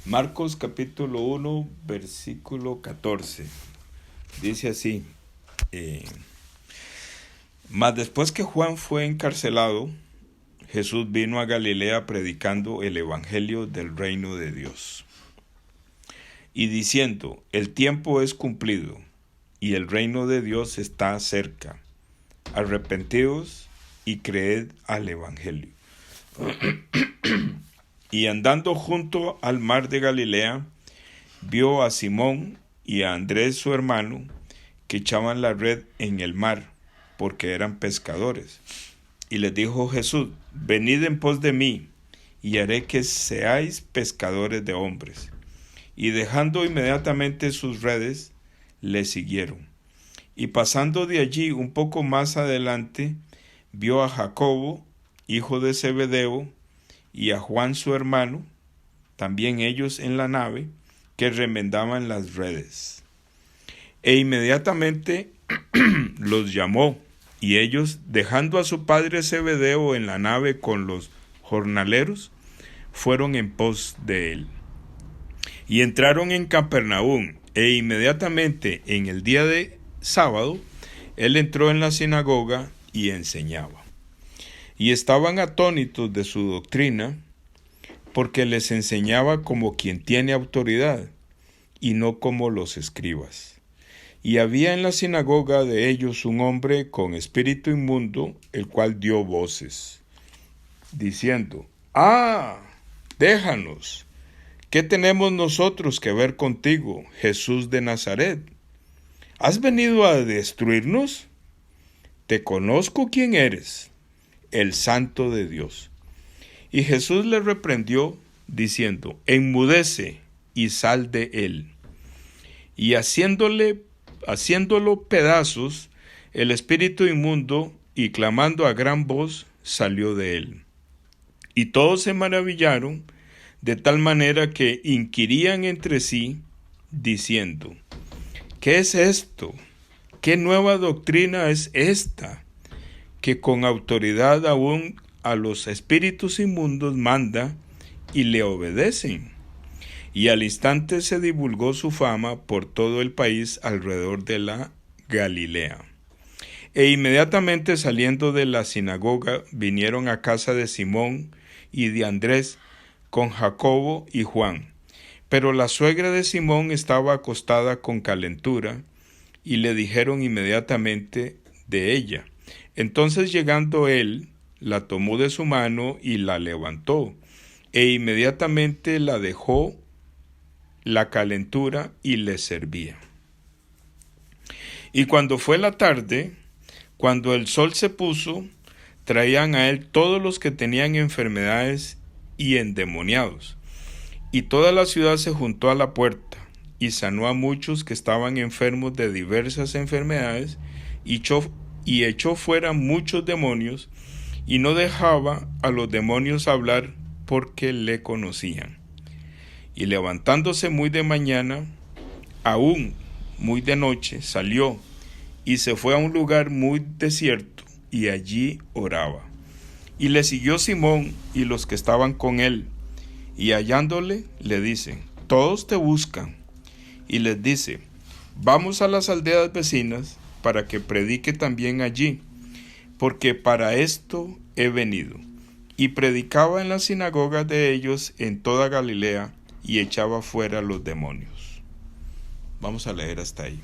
Marcos capítulo 1, versículo 14. Dice así: Mas después que Juan fue encarcelado, Jesús vino a Galilea predicando el evangelio del reino de Dios, y diciendo: el tiempo es cumplido, y el reino de Dios está cerca. Arrepentidos y creed al evangelio. Y andando junto al mar de Galilea, vio a Simón y a Andrés su hermano, que echaban la red en el mar, porque eran pescadores. Y les dijo Jesús: venid en pos de mí, y haré que seáis pescadores de hombres. Y dejando inmediatamente sus redes, le siguieron. Y pasando de allí un poco más adelante, vio a Jacobo, hijo de Zebedeo, y a Juan su hermano, también ellos en la nave, que remendaban las redes. E inmediatamente los llamó, y ellos, dejando a su padre Zebedeo en la nave con los jornaleros, fueron en pos de él. Y entraron en Capernaum, e inmediatamente en el día de sábado, él entró en la sinagoga y enseñaba. Y estaban atónitos de su doctrina, porque les enseñaba como quien tiene autoridad, y no como los escribas. Y había en la sinagoga de ellos un hombre con espíritu inmundo, el cual dio voces, diciendo: déjanos, ¿qué tenemos nosotros que ver contigo, Jesús de Nazaret? ¿Has venido a destruirnos? Te conozco quién eres, el Santo de Dios. Y Jesús le reprendió, diciendo: enmudece y sal de él. Y haciéndolo pedazos, el espíritu inmundo, y clamando a gran voz, salió de él. Y todos se maravillaron, de tal manera que inquirían entre sí, diciendo: ¿qué es esto? ¿Qué nueva doctrina es esta? Que con autoridad aún a los espíritus inmundos manda, y le obedecen. Y al instante se divulgó su fama por todo el país alrededor de la Galilea. E inmediatamente saliendo de la sinagoga, vinieron a casa de Simón y de Andrés, con Jacobo y Juan. Pero la suegra de Simón estaba acostada con calentura, y le dijeron inmediatamente de ella. Entonces, llegando él, la tomó de su mano y la levantó, e inmediatamente la dejó la calentura y le servía. Y cuando fue la tarde, cuando el sol se puso, traían a él todos los que tenían enfermedades y endemoniados. Y toda la ciudad se juntó a la puerta, y sanó a muchos que estaban enfermos de diversas enfermedades, y echó fuera muchos demonios, y no dejaba a los demonios hablar, porque le conocían. Y levantándose muy de mañana, aún muy de noche, salió, y se fue a un lugar muy desierto, y allí oraba. Y le siguió Simón y los que estaban con él, y hallándole, le dicen: todos te buscan. Y les dice: vamos a las aldeas vecinas, para que predique también allí, porque para esto he venido. Y predicaba en las sinagogas de ellos en toda Galilea, y echaba fuera los demonios. Vamos a leer hasta ahí.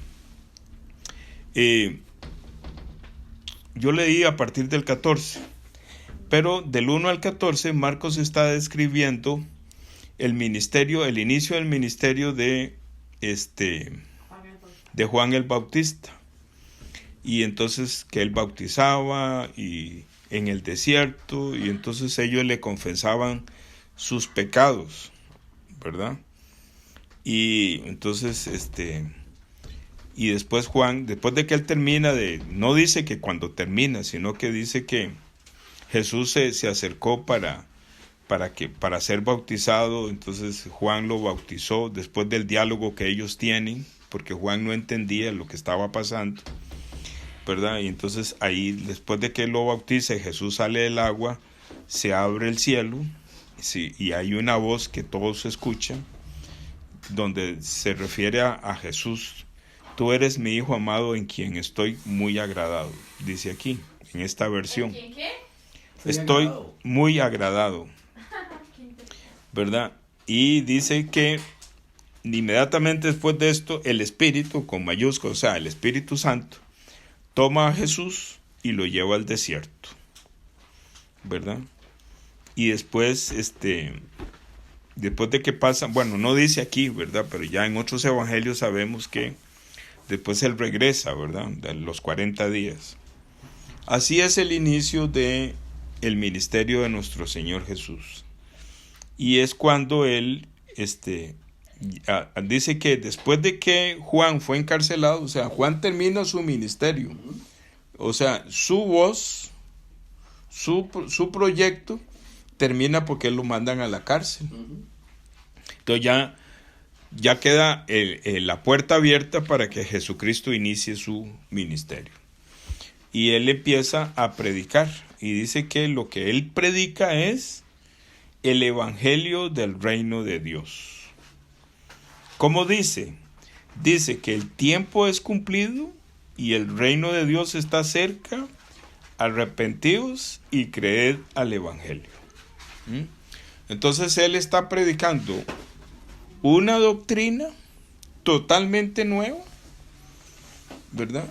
Yo leí a partir del 14, pero del 1 al 14 Marcos está describiendo el inicio del ministerio de Juan el Bautista. Y entonces que él bautizaba y en el desierto, y entonces ellos le confesaban sus pecados, ¿verdad? Y entonces y después Juan, después de que él termina no dice que cuando termina, sino que dice que Jesús se acercó para ser bautizado. Entonces Juan lo bautizó después del diálogo que ellos tienen, porque Juan no entendía lo que estaba pasando, ¿verdad? Y entonces ahí, después de que él lo bautice, Jesús sale del agua, se abre el cielo, sí, y hay una voz que todos escuchan, donde se refiere a Jesús. Tú eres mi hijo amado en quien estoy muy agradado. Dice aquí, en esta versión. ¿En qué? Estoy muy agradado, ¿verdad? Y dice que inmediatamente después de esto, el Espíritu, con mayúsculas, o sea, el Espíritu Santo, toma a Jesús y lo lleva al desierto, ¿verdad? Y después, después de que pasa, bueno, no dice aquí, ¿verdad? Pero ya en otros evangelios sabemos que después él regresa, ¿verdad? De los 40 días. Así es el inicio de el ministerio de nuestro Señor Jesús. Y es cuando él, dice que después de que Juan fue encarcelado, o sea, Juan termina su ministerio. O sea, su voz, su proyecto termina porque lo mandan a la cárcel. Entonces ya queda la puerta abierta para que Jesucristo inicie su ministerio. Y él empieza a predicar. Y dice que lo que él predica es el evangelio del reino de Dios. ¿Cómo dice? Dice que el tiempo es cumplido y el reino de Dios está cerca. Arrepentíos y creed al evangelio. Entonces él está predicando una doctrina totalmente nueva, ¿verdad?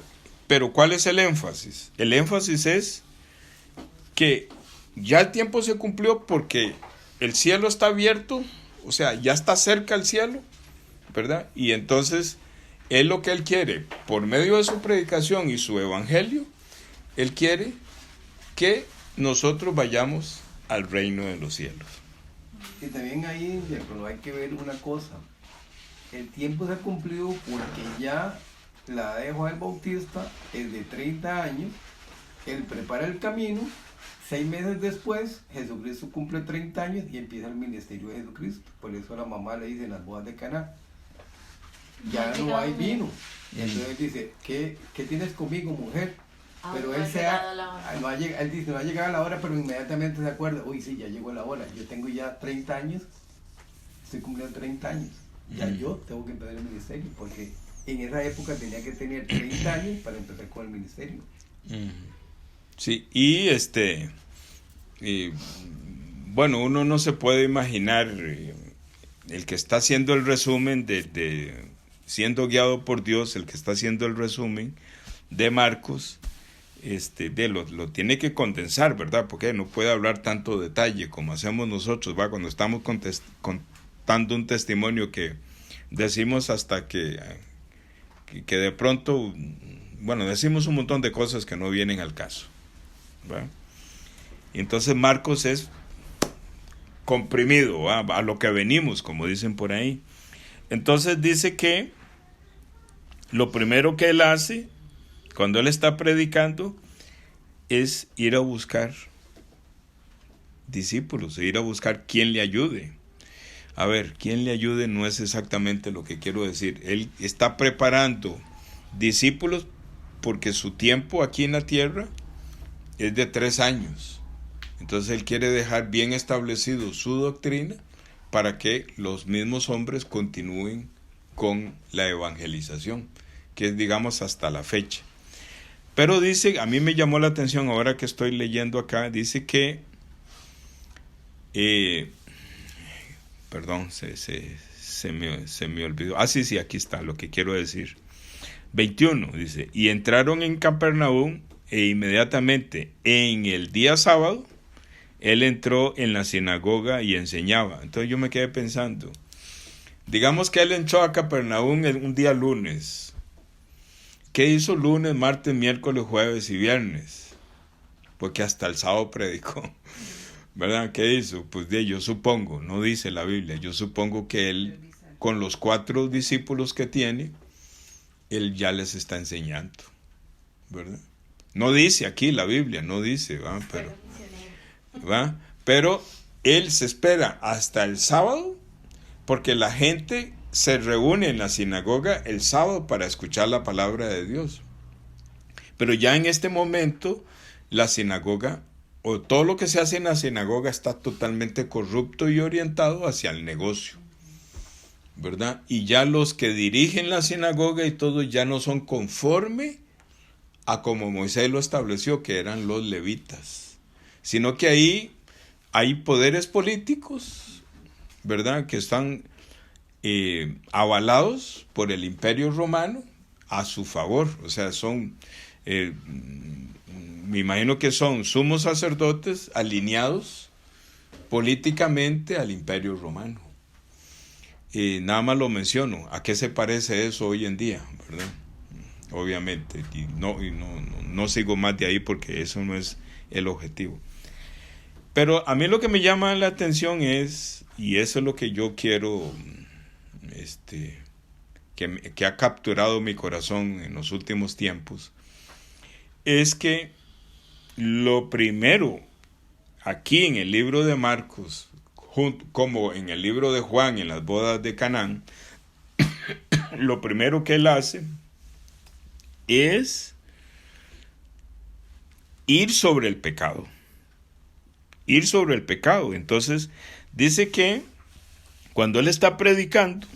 Pero ¿cuál es el énfasis? El énfasis es que ya el tiempo se cumplió porque el cielo está abierto, o sea, ya está cerca el cielo, ¿verdad? Y entonces él lo que él quiere, por medio de su predicación y su evangelio, él quiere que nosotros vayamos al reino de los cielos. Y también ahí hay que ver una cosa. El tiempo se ha cumplido porque ya la edad de Juan el Bautista es de 30 años. Él prepara el camino. 6 meses después, Jesucristo cumple 30 años y empieza el ministerio de Jesucristo. Por eso la mamá le dice en las bodas de Caná, ya no hay vino. Y entonces él dice, ¿qué tienes conmigo, mujer? Pero él él dice, no ha llegado la hora, pero inmediatamente se acuerda, uy, sí, ya llegó la hora. Yo tengo ya 30 años, estoy cumpliendo 30 años. Ya yo tengo que empezar el ministerio, porque en esa época tenía que tener 30 años para empezar con el ministerio. Sí, y bueno, uno no se puede imaginar, el que está haciendo el resumen siendo guiado por Dios, el que está haciendo el resumen de Marcos, lo tiene que condensar, ¿verdad? Porque no puede hablar tanto detalle como hacemos nosotros, ¿va? Cuando estamos contando un testimonio que decimos hasta que de pronto, bueno, decimos un montón de cosas que no vienen al caso, ¿va? Y entonces Marcos es comprimido, ¿va? A lo que venimos, como dicen por ahí. Entonces dice que lo primero que él hace cuando él está predicando es ir a buscar discípulos, ir a buscar quien le ayude. A ver, quien le ayude no es exactamente lo que quiero decir. Él está preparando discípulos porque su tiempo aquí en la tierra es de 3 años. Entonces él quiere dejar bien establecido su doctrina para que los mismos hombres continúen con la evangelización, que es, digamos, hasta la fecha. Pero dice, a mí me llamó la atención ahora que estoy leyendo acá, dice que, perdón, se me olvidó. Sí, aquí está lo que quiero decir. 21, dice, y entraron en Capernaum e inmediatamente en el día sábado, él entró en la sinagoga y enseñaba. Entonces yo me quedé pensando, digamos que él entró a Capernaum un día lunes. ¿Qué hizo lunes, martes, miércoles, jueves y viernes? Porque hasta el sábado predicó, ¿verdad? ¿Qué hizo? Pues yo supongo, no dice la Biblia, yo supongo que él, con los 4 discípulos que tiene, él ya les está enseñando, ¿verdad? No dice aquí la Biblia, no dice, ¿va? Pero él se espera hasta el sábado, porque la gente se reúne en la sinagoga el sábado para escuchar la palabra de Dios. Pero ya en este momento, la sinagoga, o todo lo que se hace en la sinagoga, está totalmente corrupto y orientado hacia el negocio, ¿verdad? Y ya los que dirigen la sinagoga y todo ya no son conforme a como Moisés lo estableció, que eran los levitas, sino que ahí hay poderes políticos, ¿verdad?, que están avalados por el Imperio Romano a su favor. O sea, son, me imagino que son sumos sacerdotes alineados políticamente al Imperio Romano. Nada más lo menciono. ¿A qué se parece eso hoy en día, verdad? Obviamente, y no sigo más de ahí porque eso no es el objetivo. Pero a mí lo que me llama la atención es, y eso es lo que yo quiero, que ha capturado mi corazón en los últimos tiempos, es que lo primero aquí en el libro de Marcos, como en el libro de Juan en las bodas de Canaán, lo primero que él hace es ir sobre el pecado. Ir sobre el pecado. Entonces dice que cuando él está predicando,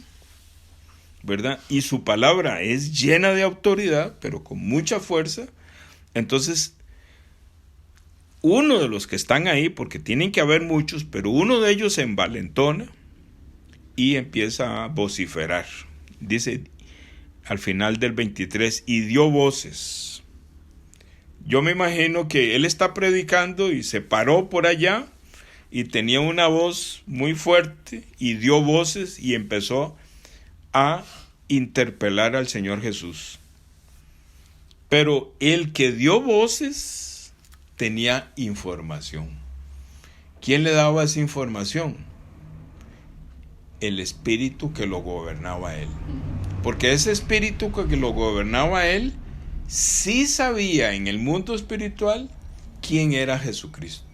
¿verdad?, y su palabra es llena de autoridad, pero con mucha fuerza, entonces uno de los que están ahí, porque tienen que haber muchos, pero uno de ellos se envalentona y empieza a vociferar. Dice al final del 23, y dio voces. Yo me imagino que él está predicando y se paró por allá y tenía una voz muy fuerte y dio voces y empezó a interpelar al Señor Jesús. Pero el que dio voces tenía información. ¿Quién le daba esa información? El espíritu que lo gobernaba a él. Porque ese espíritu que lo gobernaba a él sí sabía en el mundo espiritual quién era Jesucristo.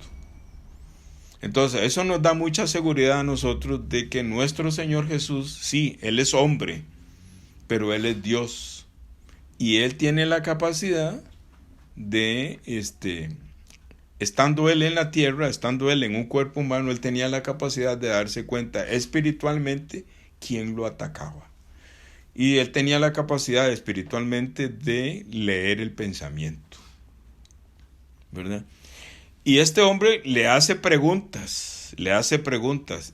Entonces eso nos da mucha seguridad a nosotros de que nuestro Señor Jesús, sí, Él es hombre, pero Él es Dios. Y Él tiene la capacidad de, estando Él en la tierra, estando Él en un cuerpo humano, Él tenía la capacidad de darse cuenta espiritualmente quién lo atacaba. Y Él tenía la capacidad espiritualmente de leer el pensamiento, ¿verdad? Y este hombre le hace preguntas,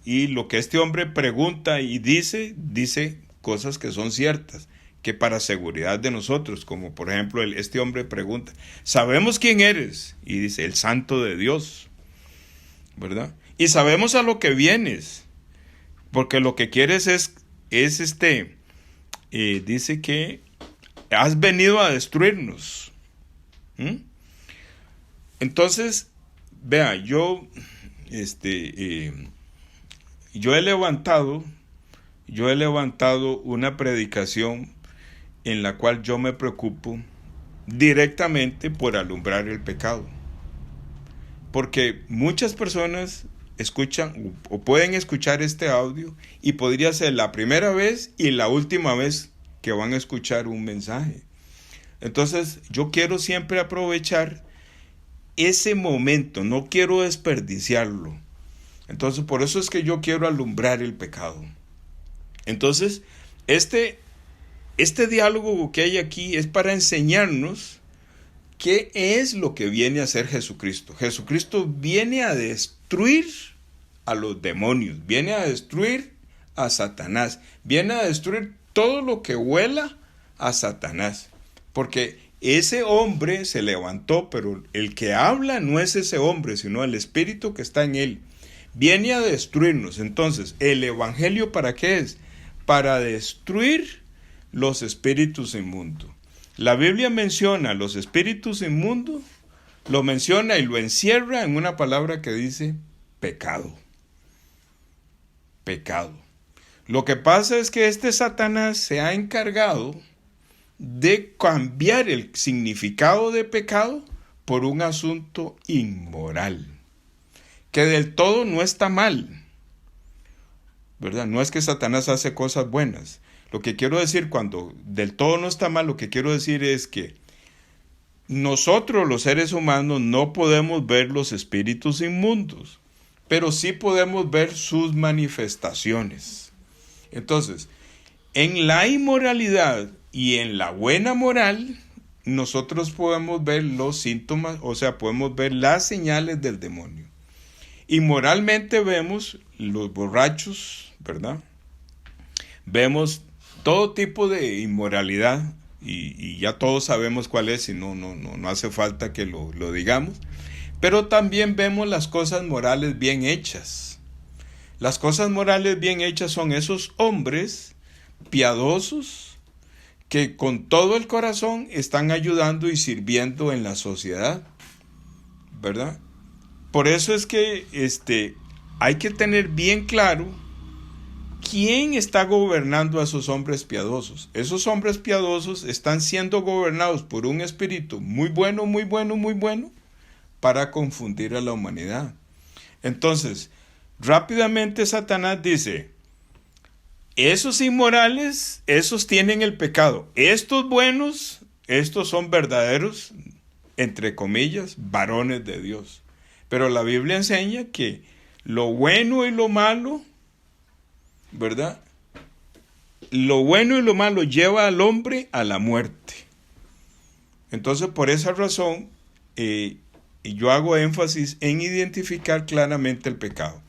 y lo que este hombre pregunta y dice cosas que son ciertas, que para seguridad de nosotros, como por ejemplo este hombre pregunta, ¿sabemos quién eres? Y dice, el Santo de Dios, ¿verdad? Y sabemos a lo que vienes, porque lo que quieres es dice que has venido a destruirnos. Entonces, vea, yo he levantado una predicación en la cual yo me preocupo directamente por alumbrar el pecado. Porque muchas personas escuchan o pueden escuchar este audio y podría ser la primera vez y la última vez que van a escuchar un mensaje. Entonces yo quiero siempre aprovechar ese momento, no quiero desperdiciarlo. Entonces por eso es que yo quiero alumbrar el pecado. Entonces este diálogo que hay aquí es para enseñarnos qué es lo que viene a hacer Jesucristo. Jesucristo viene a destruir a los demonios, viene a destruir a Satanás, viene a destruir todo lo que huela a Satanás, porque ese hombre se levantó, pero el que habla no es ese hombre, sino el espíritu que está en él. Viene a destruirnos. Entonces, ¿el evangelio para qué es? Para destruir los espíritus inmundos. La Biblia menciona los espíritus inmundos, lo menciona y lo encierra en una palabra que dice pecado. Pecado. Lo que pasa es que este Satanás se ha encargado de cambiar el significado de pecado por un asunto inmoral, que del todo no está mal, ¿verdad? No es que Satanás hace cosas buenas. Lo que quiero decir cuando del todo no está mal, lo que quiero decir es que nosotros los seres humanos no podemos ver los espíritus inmundos, pero sí podemos ver sus manifestaciones. Entonces, en la inmoralidad y en la buena moral, nosotros podemos ver los síntomas, o sea, podemos ver las señales del demonio. Inmoralmente vemos los borrachos, ¿verdad? Vemos todo tipo de inmoralidad y ya todos sabemos cuál es y no hace falta que lo digamos. Pero también vemos las cosas morales bien hechas. Las cosas morales bien hechas son esos hombres piadosos que con todo el corazón están ayudando y sirviendo en la sociedad, ¿verdad? Por eso es que hay que tener bien claro quién está gobernando a esos hombres piadosos. Esos hombres piadosos están siendo gobernados por un espíritu muy bueno, muy bueno, muy bueno, para confundir a la humanidad. Entonces, rápidamente Satanás dice, esos inmorales, esos tienen el pecado. Estos buenos, estos son verdaderos, entre comillas, varones de Dios. Pero la Biblia enseña que lo bueno y lo malo, ¿verdad? Lo bueno y lo malo lleva al hombre a la muerte. Entonces, por esa razón, yo hago énfasis en identificar claramente el pecado.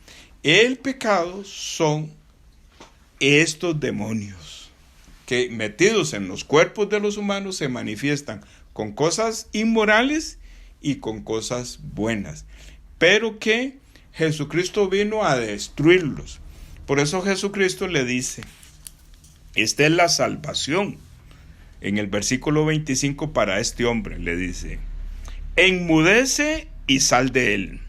El pecado son estos demonios que metidos en los cuerpos de los humanos se manifiestan con cosas inmorales y con cosas buenas, pero que Jesucristo vino a destruirlos. Por eso Jesucristo le dice, esta es la salvación. En el versículo 25 para este hombre le dice, enmudece y sal de él.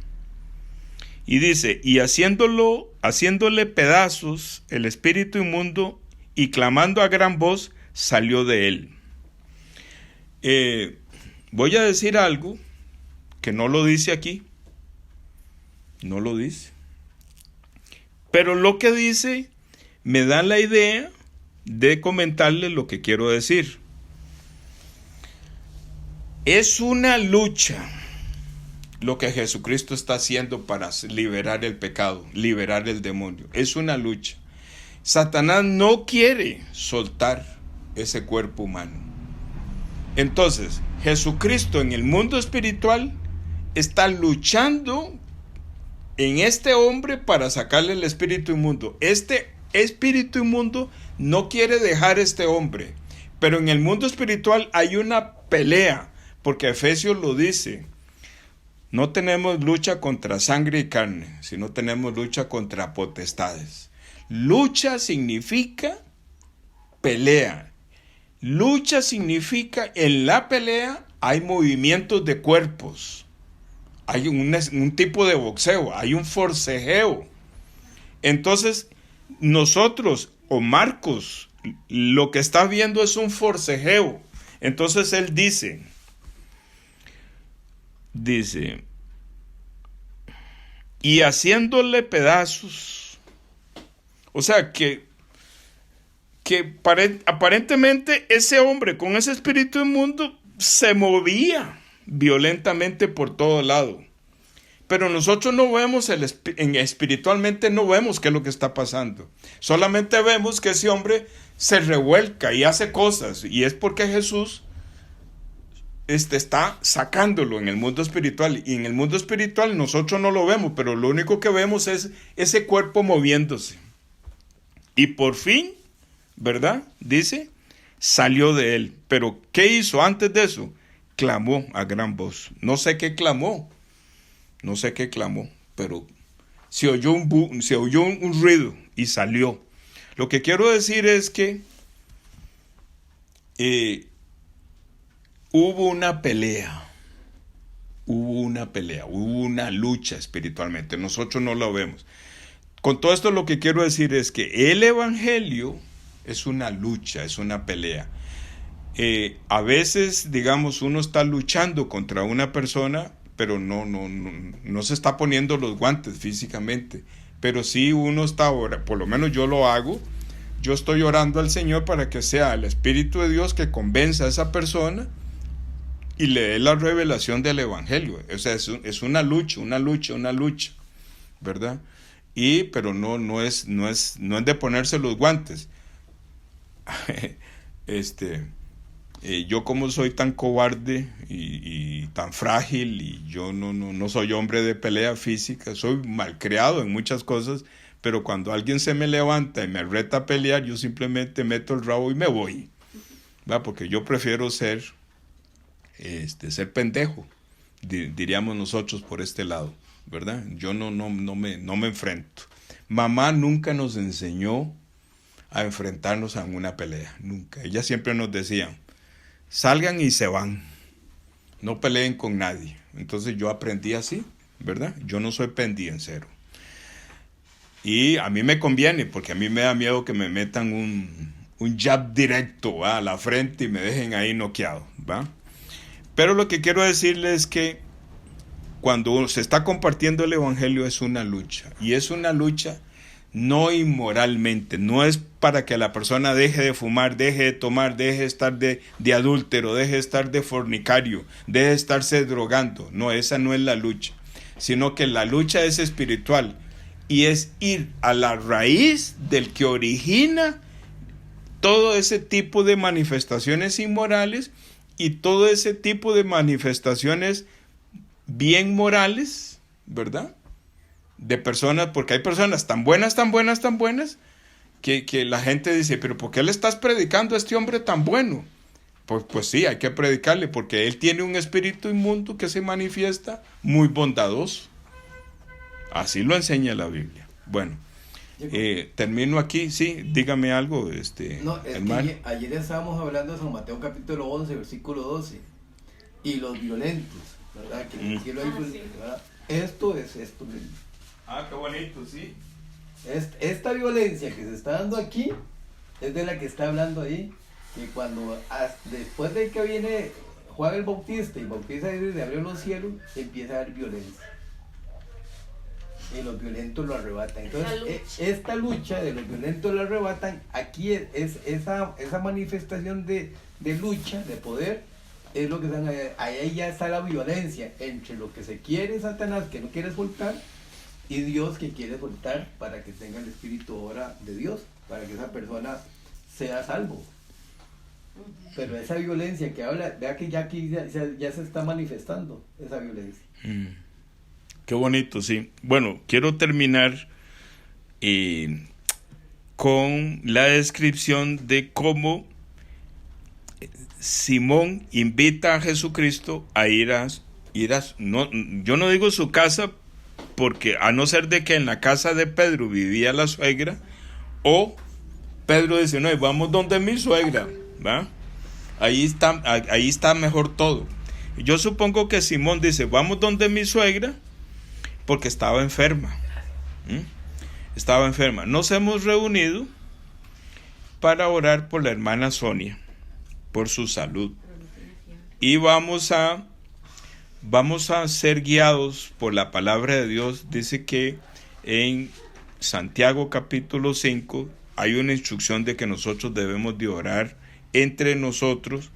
Y dice, y haciéndole pedazos el espíritu inmundo y clamando a gran voz, salió de él. Voy a decir algo que no lo dice aquí. No lo dice. Pero lo que dice me da la idea de comentarle lo que quiero decir. Es una lucha lo que Jesucristo está haciendo para liberar el pecado, liberar el demonio. Es una lucha. Satanás no quiere soltar ese cuerpo humano. Entonces, Jesucristo en el mundo espiritual está luchando en este hombre para sacarle el espíritu inmundo. Este espíritu inmundo no quiere dejar este hombre, pero en el mundo espiritual hay una pelea, porque Efesios lo dice. No tenemos lucha contra sangre y carne, sino tenemos lucha contra potestades. Lucha significa pelea. Lucha significa en la pelea hay movimientos de cuerpos. Hay un tipo de boxeo, hay un forcejeo. Entonces, nosotros, o Marcos, lo que está viendo es un forcejeo. Entonces él dice, y haciéndole pedazos. O sea, que aparentemente ese hombre con ese espíritu inmundo se movía violentamente por todo lado. Pero nosotros no vemos, espiritualmente no vemos qué es lo que está pasando. Solamente vemos que ese hombre se revuelca y hace cosas. Y es porque Jesús está sacándolo en el mundo espiritual. Y en el mundo espiritual nosotros no lo vemos, pero lo único que vemos es ese cuerpo moviéndose. Y por fin, ¿verdad? Dice, salió de él. Pero ¿qué hizo antes de eso? Clamó a gran voz. No sé qué clamó, pero se oyó un ruido y salió. Lo que quiero decir es que hubo una pelea, hubo una lucha espiritualmente. Nosotros no lo vemos. Con todo esto lo que quiero decir es que el evangelio es una lucha, es una pelea. A veces, digamos, uno está luchando contra una persona, pero no se está poniendo los guantes físicamente. Pero sí uno está orando, por lo menos yo lo hago. Yo estoy orando al Señor para que sea el Espíritu de Dios que convenza a esa persona y le dé la revelación del evangelio. O sea, es una lucha, ¿verdad? pero no es de ponerse los guantes. Yo como soy tan cobarde y tan frágil, y yo no soy hombre de pelea física, soy malcriado en muchas cosas, pero cuando alguien se me levanta y me reta a pelear, yo simplemente meto el rabo y me voy, ¿va? Porque yo prefiero ser pendejo, diríamos nosotros por este lado, ¿verdad? Yo no me enfrento. Mamá nunca nos enseñó a enfrentarnos a una pelea, nunca. Ella siempre nos decía: salgan y se van, no peleen con nadie. Entonces yo aprendí así, ¿verdad? Yo no soy pendiencero. Y a mí me conviene, porque a mí me da miedo que me metan un jab directo, ¿va?, a la frente y me dejen ahí noqueado, ¿va? Pero lo que quiero decirles es que cuando se está compartiendo el evangelio es una lucha, y es una lucha no inmoralmente, no es para que la persona deje de fumar, deje de tomar, deje de estar de adúltero, deje de estar de fornicario, deje de estarse drogando. No, esa no es la lucha, sino que la lucha es espiritual, y es ir a la raíz del que origina todo ese tipo de manifestaciones inmorales y todo ese tipo de manifestaciones bien morales, ¿verdad? De personas, porque hay personas tan buenas, que la gente dice: pero ¿por qué le estás predicando a este hombre tan bueno? Pues sí, hay que predicarle, porque él tiene un espíritu inmundo que se manifiesta muy bondadoso. Así lo enseña la Biblia. Bueno, termino aquí. Sí, dígame algo, hermano. Que ayer estábamos hablando de San Mateo capítulo 11, versículo 12, y los violentos, ¿verdad? Que en el cielo hay, ¿verdad? Esto mismo. Qué bonito, sí. Esta violencia que se está dando aquí es de la que está hablando ahí, que cuando después de que viene Juan el Bautista y bautiza y le abrió los cielos, empieza a haber violencia. Y los violentos lo arrebatan. Entonces, esta lucha de los violentos lo arrebatan, aquí es esa manifestación de lucha, de poder, es lo que están ahí ya está la violencia entre lo que se quiere Satanás, que no quiere soltar, y Dios, que quiere soltar para que tenga el espíritu ahora de Dios, para que esa persona sea salvo. Pero esa violencia que habla, vea que ya aquí ya se está manifestando esa violencia. Qué bonito, sí. Bueno, quiero terminar con la descripción de cómo Simón invita a Jesucristo a ir a no, yo no digo su casa, porque a no ser de que en la casa de Pedro vivía la suegra, o Pedro dice: no, vamos donde mi suegra, ¿va? Ahí está mejor todo. Yo supongo que Simón dice: vamos donde mi suegra, porque estaba enferma. Estaba enferma. Nos hemos reunido para orar por la hermana Sonia, por su salud. Y vamos a ser guiados por la palabra de Dios. Dice que en Santiago capítulo 5 hay una instrucción de que nosotros debemos de orar entre nosotros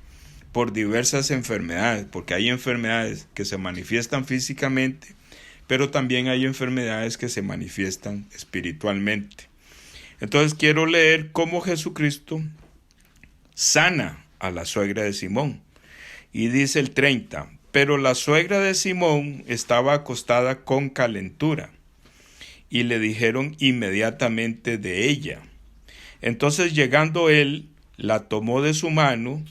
por diversas enfermedades, porque hay enfermedades que se manifiestan físicamente, pero también hay enfermedades que se manifiestan espiritualmente. Entonces quiero leer cómo Jesucristo sana a la suegra de Simón. Y dice el 30: pero la suegra de Simón estaba acostada con calentura, y le dijeron inmediatamente de ella. Entonces, llegando él, la tomó de su mano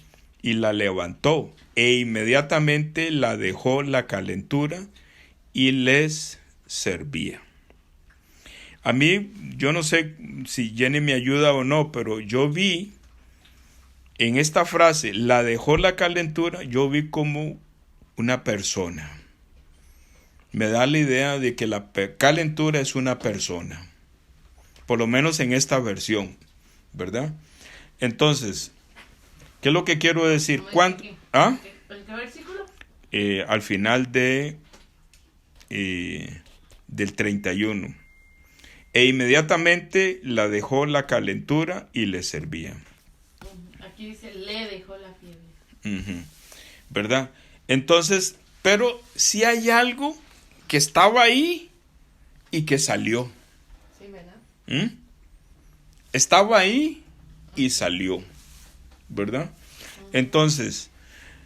y la levantó, e inmediatamente la dejó la calentura y les servía. A mí, yo no sé si Jenny me ayuda o no, pero yo vi en esta frase, la dejó la calentura, yo vi como una persona. Me da la idea de que la calentura es una persona, por lo menos en esta versión, ¿verdad? Entonces, ¿qué es lo que quiero decir? ¿Cuánto? ¿Ah? ¿Qué versículo? Al final del 31. E inmediatamente la dejó la calentura y le servía. Aquí dice, le dejó la fiebre. ¿Verdad? Entonces, pero si hay algo que estaba ahí y que salió. Estaba ahí y salió, ¿verdad? Entonces,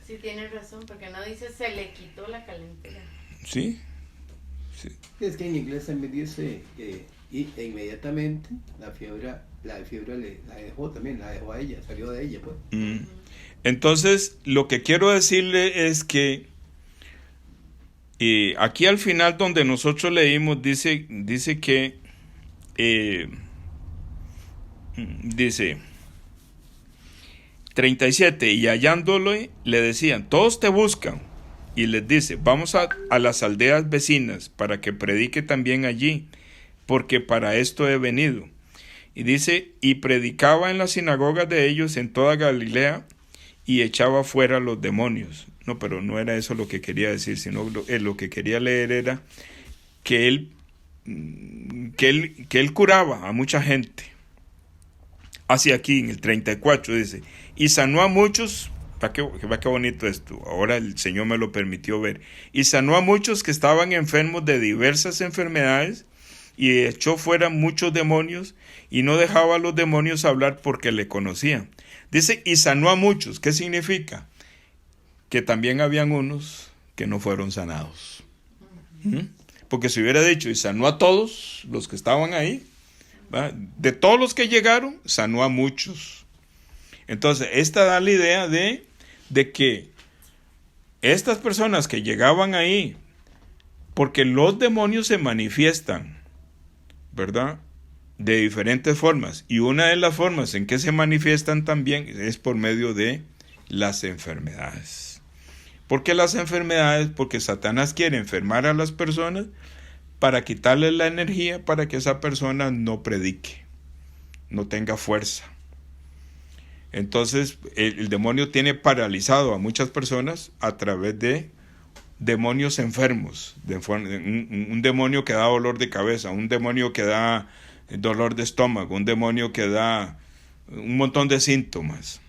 Sí, tienes razón, porque no dice se le quitó la calentura. sí. Es que en inglés también dice inmediatamente la fiebre la dejó también, la dejó a ella, salió de ella, pues. Entonces, lo que quiero decirle es que aquí al final donde nosotros leímos dice que dice 37, y hallándolo le decían, todos te buscan, y les dice, vamos a las aldeas vecinas para que predique también allí, porque para esto he venido. Y dice, y predicaba en las sinagogas de ellos en toda Galilea y echaba fuera los demonios. No, pero no era eso lo que quería decir, sino lo que quería leer era que él curaba a mucha gente. Hacia aquí en el 34 dice, y sanó a muchos, va qué bonito esto, ahora el Señor me lo permitió ver, y sanó a muchos que estaban enfermos de diversas enfermedades, y echó fuera muchos demonios, y no dejaba a los demonios hablar porque le conocían. Dice, y sanó a muchos. ¿Qué significa? Que también habían unos que no fueron sanados. Porque si hubiera dicho, y sanó a todos los que estaban ahí, ¿va? De todos los que llegaron, sanó a muchos. Entonces, esta da la idea de que estas personas que llegaban ahí, porque los demonios se manifiestan, ¿verdad? De diferentes formas. Y una de las formas en que se manifiestan también es por medio de las enfermedades. ¿Por qué las enfermedades? Porque Satanás quiere enfermar a las personas para quitarles la energía para que esa persona no predique, no tenga fuerza. Entonces el demonio tiene paralizado a muchas personas a través de demonios enfermos, un demonio que da dolor de cabeza, un demonio que da dolor de estómago, un demonio que da un montón de síntomas,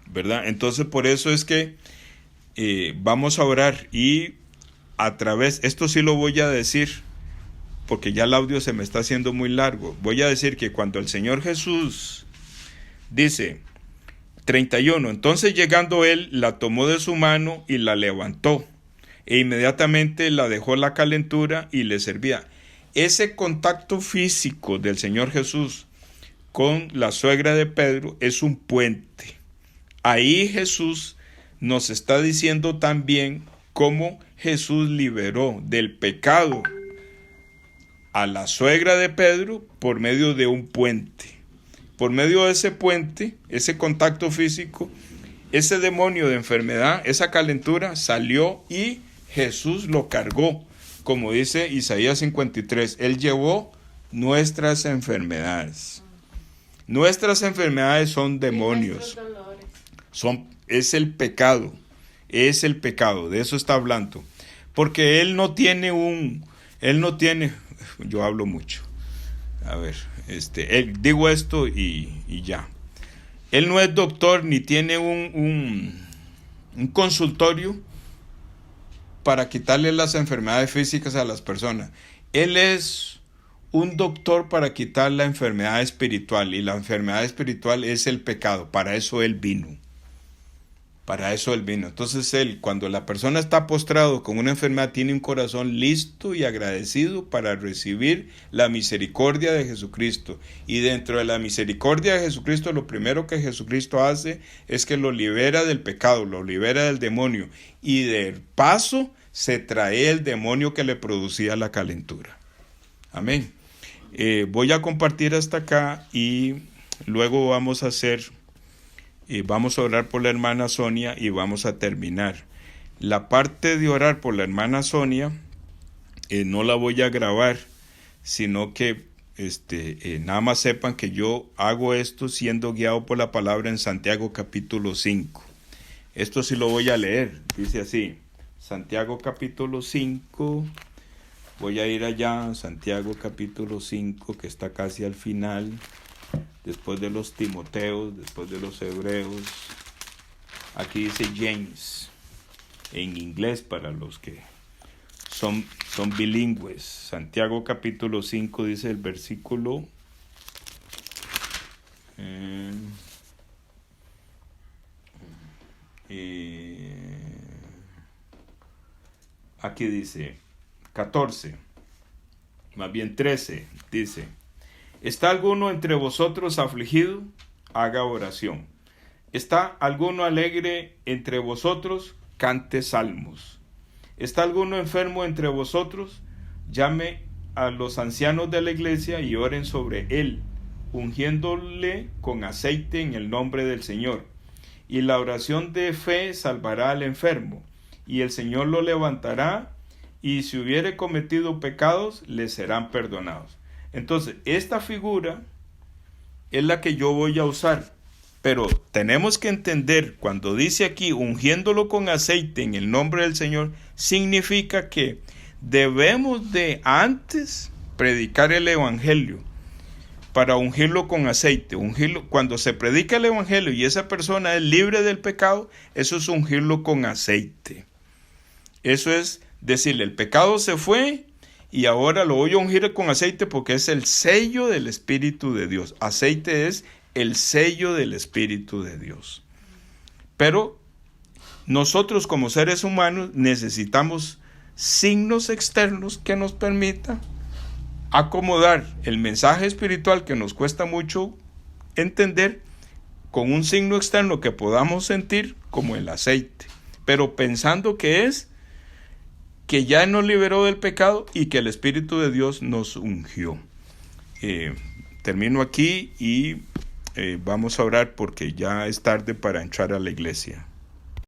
¿verdad? Entonces por eso es que vamos a orar y a través, esto sí lo voy a decir porque ya el audio se me está haciendo muy largo, voy a decir que cuando el Señor Jesús dice 31, entonces llegando él la tomó de su mano y la levantó e inmediatamente la dejó la calentura y le servía. Ese contacto físico del Señor Jesús con la suegra de Pedro es un puente. Ahí Jesús nos está diciendo también cómo Jesús liberó del pecado a la suegra de Pedro por medio de un puente. Por medio de ese puente, ese contacto físico, ese demonio de enfermedad, esa calentura salió y Jesús lo cargó. Como dice Isaías 53, Él llevó nuestras enfermedades. Nuestras enfermedades son demonios. Es el pecado. Es el pecado. De eso está hablando. Porque Él no tiene yo hablo mucho. A ver, digo esto y ya. Él no es doctor ni tiene un consultorio para quitarle las enfermedades físicas a las personas. Él es un doctor para quitar la enfermedad espiritual, y la enfermedad espiritual es el pecado. Para eso Él vino. Para eso Él vino. Entonces Él, cuando la persona está postrado con una enfermedad, tiene un corazón listo y agradecido para recibir la misericordia de Jesucristo. Y dentro de la misericordia de Jesucristo, lo primero que Jesucristo hace es que lo libera del pecado, lo libera del demonio. Y de paso se trae el demonio que le producía la calentura. Amén. Voy a compartir hasta acá y luego vamos a orar por la hermana Sonia y vamos a terminar. La parte de orar por la hermana Sonia no la voy a grabar, sino que nada más sepan que yo hago esto siendo guiado por la palabra en Santiago capítulo 5. Esto sí lo voy a leer, dice así, Santiago capítulo 5, voy a ir allá, Santiago capítulo 5, que está casi al final, después de los Timoteos, después de los Hebreos. Aquí dice James, en inglés para los que son bilingües. Santiago capítulo 5 dice el versículo aquí dice 14, más bien 13, dice: ¿Está alguno entre vosotros afligido? Haga oración. ¿Está alguno alegre entre vosotros? Cante salmos. ¿Está alguno enfermo entre vosotros? Llame a los ancianos de la iglesia y oren sobre él, ungiéndole con aceite en el nombre del Señor. Y la oración de fe salvará al enfermo, y el Señor lo levantará, y si hubiere cometido pecados, le serán perdonados. Entonces, esta figura es la que yo voy a usar, pero tenemos que entender, cuando dice aquí, ungiéndolo con aceite en el nombre del Señor, significa que debemos de antes predicar el evangelio para ungirlo con aceite. Cuando se predica el evangelio y esa persona es libre del pecado, eso es ungirlo con aceite. Eso es decirle, el pecado se fue y ahora lo voy a ungir con aceite porque es el sello del Espíritu de Dios. Aceite es el sello del Espíritu de Dios. Pero nosotros como seres humanos necesitamos signos externos que nos permitan acomodar el mensaje espiritual que nos cuesta mucho entender con un signo externo que podamos sentir como el aceite, pero pensando que es que ya nos liberó del pecado y que el Espíritu de Dios nos ungió. Termino aquí y vamos a orar porque ya es tarde para entrar a la iglesia.